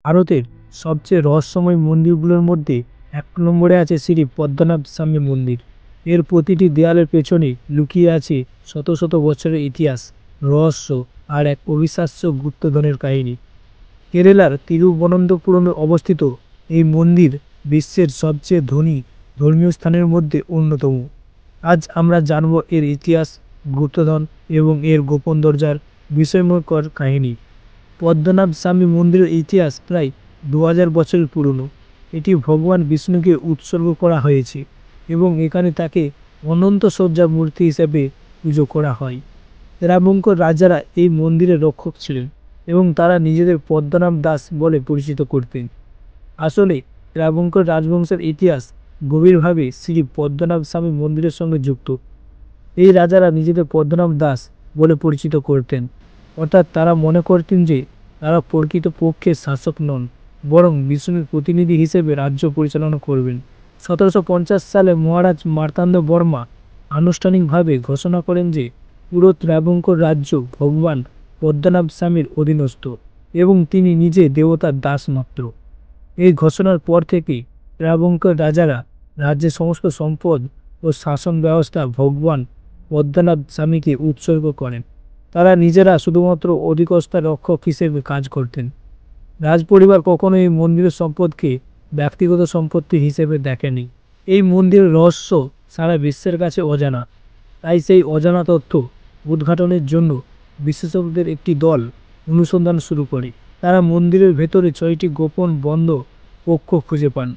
ভারতের সবচেয়ে রহস্যময় মন্দিরগুলোর মধ্যে এক নম্বরে আছে শ্রী পদ্মনাভ স্বামী মন্দির। এর প্রতিটি দেয়ালের পেছনে লুকিয়ে আছে শত শত বছরের ইতিহাস, রহস্য আর এক অবিশ্বাস্য গুপ্তধনের কাহিনী। কেরালার তিরুবনন্তপুরমে অবস্থিত এই মন্দির বিশ্বের সবচেয়ে ধনী ধর্মীয় স্থানের মধ্যে অন্যতম। আজ আমরা জানব এর ইতিহাস, গুপ্তধন এবং এর গোপন দরজার বিস্ময়কর কাহিনী। পদ্মনাভ স্বামী মন্দিরের ইতিহাস প্রায় 2000 বছরের পুরনো। এটি ভগবান বিষ্ণুকে উৎসর্গ করা হয়েছে এবং এখানে তাকে অনন্ত সজ্জা মূর্তি হিসেবে পুজো করা হয়। ত্রাবঙ্কর রাজারা এই মন্দিরের রক্ষক ছিলেন এবং তারা নিজেদের পদ্মনাভ দাস বলে পরিচিত করতেন। আসলে ত্রাবঙ্কর রাজবংশের ইতিহাস গভীরভাবে শ্রী পদ্মনাভ স্বামী মন্দিরের সঙ্গে যুক্ত। এই রাজারা নিজেদের পদ্মনাভ দাস বলে পরিচিত করতেন, অর্থাৎ তারা মনে করতেন যে তারা প্রকৃতপক্ষে শাসক নন, বরং বিষ্ণুর প্রতিনিধি হিসেবে রাজ্য পরিচালনা করবেন। 1750 সালে মহারাজ মার্তাণ্ড বর্মা আনুষ্ঠানিকভাবে ঘোষণা করেন যে পুরো ত্রাবঙ্কর রাজ্য ভগবান পদ্মনাভ স্বামীর অধীনস্থ এবং তিনি নিজে দেবতার দাস মাত্র। এই ঘোষণার পর থেকে ত্রাবঙ্কর রাজারা রাজ্যের সমস্ত সম্পদ ও শাসন ব্যবস্থা ভগবান পদ্মনাভ স্বামীকে উৎসর্গ করেন। তারা নিজেরা শুধুমাত্র অধিকস্তা রক্ষক হিসেবে কাজ করতেন। রাজপরিবার কখনো এই মন্দিরের সম্পদকে ব্যক্তিগত সম্পত্তি হিসেবে দেখেনি। এই মন্দিরের রহস্য সারা বিশ্বের কাছে অজানা, তাই সেই অজানা তথ্য উদ্ঘাটনের জন্য বিশেষজ্ঞদের একটি দল অনুসন্ধান শুরু করে। তারা মন্দিরের ভেতরে 6টি গোপন বন্ধ কক্ষ খুঁজে পান।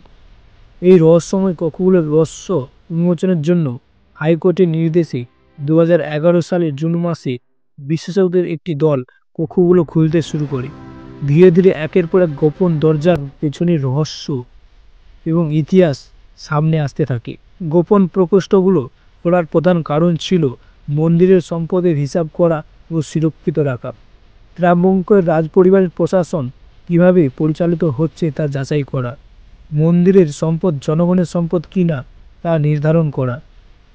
এই রহস্যময় কক্ষগুলোর রহস্য উন্মোচনের জন্য হাইকোর্টের নির্দেশে 2011 সালের জুন মাসে বিশেষজ্ঞদের একটি দল কক্ষগুলো খুলতে শুরু করে। ধীরে ধীরে একের পর এক গোপন দরজার পেছনের রহস্য এবং ইতিহাস সামনে আসতে থাকে। গোপন প্রকোষ্ঠগুলো খোলার প্রধান কারণ ছিল মন্দিরের সম্পদের হিসাব করা ও সুরক্ষিত রাখা। ত্রাবঙ্কর রাজপরিবারের প্রশাসন কিভাবে পরিচালিত হচ্ছে তা যাচাই করা, মন্দিরের সম্পদ জনগণের সম্পদ কিনা তা নির্ধারণ করা,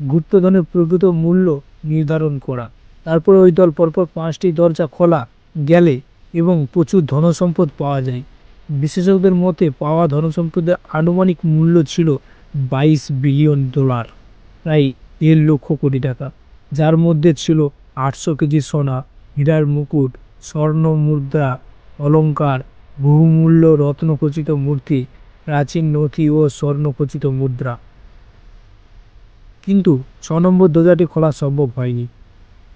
গুপ্তধনের প্রকৃত মূল্য নির্ধারণ করা। তারপরে ওই দল পরপর 5টি দরজা খোলা গেলে এবং প্রচুর ধনসম্পদ পাওয়া যায়। বিশেষজ্ঞদের মতে পাওয়া ধনসম্পদের আনুমানিক মূল্য ছিল $22 বিলিয়ন, প্রায় 1.5 লক্ষ কোটি টাকা, যার মধ্যে ছিল 800 কেজি সোনা, হীরার মুকুট, স্বর্ণ মুদ্রা, অলঙ্কার, বহুমূল্য রত্নখচিত মূর্তি, প্রাচীন নথি ও স্বর্ণখচিত মুদ্রা। কিন্তু 6 নম্বর দরজাটি খোলা সম্ভব হয়নি।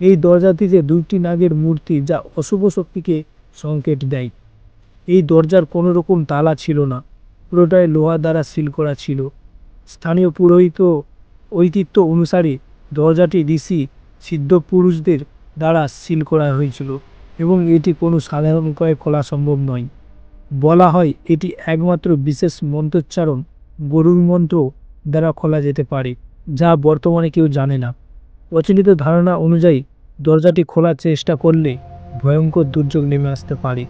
এই দরজাটিতে 2টি নাগের মূর্তি, যা অশুভ শক্তিকে সংকেত দেয়। এই দরজার কোনো রকম তালা ছিল না, পুরোটাই লোহা দ্বারা সিল করা ছিল। স্থানীয় পুরোহিত ঐতিহ্য অনুসারে দরজাটি ঋষি সিদ্ধপুরুষদের দ্বারা সিল করা হয়েছিল এবং এটি কোনো সাধারণ উপায়ে খোলা সম্ভব নয়। বলা হয় এটি একমাত্র বিশেষ মন্ত্রোচ্চারণ, গরুড় মন্ত্র দ্বারা খোলা যেতে পারে, যা বর্তমানে কেউ জানে না। প্রচলিত ধারণা অনুযায়ী দরজাটি খোলার চেষ্টা করলে ভয়ঙ্কর দুর্যোগ নেমে আসতে পারে।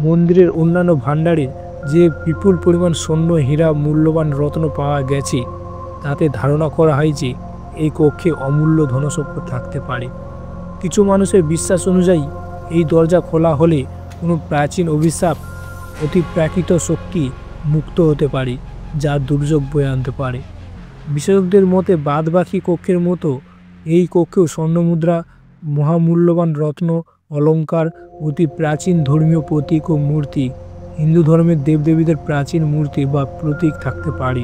মন্দিরের অন্যান্য ভাণ্ডারে যে বিপুল পরিমাণ স্বর্ণ, হীরা, মূল্যবান রত্ন পাওয়া গেছে, তাতে ধারণা করা হয় যে এই কক্ষে অমূল্য ধনসম্পদ থাকতে পারে। কিছু মানুষের বিশ্বাস অনুযায়ী এই দরজা খোলা হলে কোনো প্রাচীন অভিশাপ, অতিপ্রাকৃত শক্তি মুক্ত হতে পারে, যা দুর্যোগ বয়ে আনতে পারে। বিশেষজ্ঞদের মতে বাদবাকি কক্ষের মতো এই কক্ষেও স্বর্ণমুদ্রা, মহামূল্যবান রত্ন, অলঙ্কার, অতি প্রাচীন ধর্মীয় প্রতীক ও মূর্তি, হিন্দু ধর্মের দেবদেবীদের প্রাচীন মূর্তি বা প্রতীক থাকতে পারে।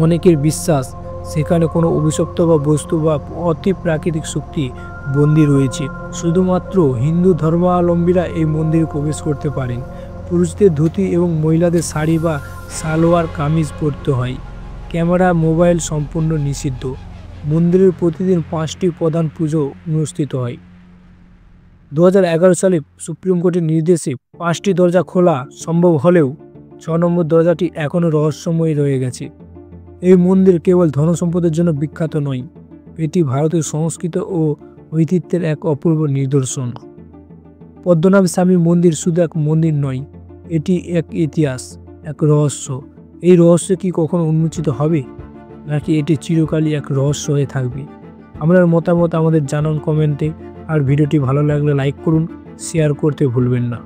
অনেকের বিশ্বাস সেখানে কোনো অভিশপ্ত বা বস্তু বা অতি প্রাকৃতিক শক্তি বন্দী রয়েছে। শুধুমাত্র হিন্দু ধর্মাবলম্বীরা এই মন্দিরে প্রবেশ করতে পারেন। পুরুষদের ধুতি এবং মহিলাদের শাড়ি বা সালোয়ার কামিজ পরতে হয়। ক্যামেরা, মোবাইল সম্পূর্ণ নিষিদ্ধ। মন্দিরের প্রতিদিন 5টি প্রধান পুজো অনুষ্ঠিত হয়। 2011 সালে সুপ্রিম কোর্টের নির্দেশে 5টি দরজা খোলা সম্ভব হলেও 6 নম্বর দরজাটি এখনও রহস্যময় রয়ে গেছে। এই মন্দির কেবল ধনসম্পদের জন্য বিখ্যাত নয়, এটি ভারতের সংস্কৃতি ও ঐতিহ্যের এক অপূর্ব নিদর্শন। পদ্মনাভ স্বামী মন্দির শুধু এক মন্দির নয়, এটি এক ইতিহাস, এক রহস্য। এই রহস্য কি কখনো উন্মোচিত হবে, নাকি এটি চিরকালই এক রহস্য হয়ে থাকবে? আপনার মতামত আমাদের জানান কমেন্টে। আর ভিডিওটি ভালো লাগলে লাইক করুন, শেয়ার করতে ভুলবেন না।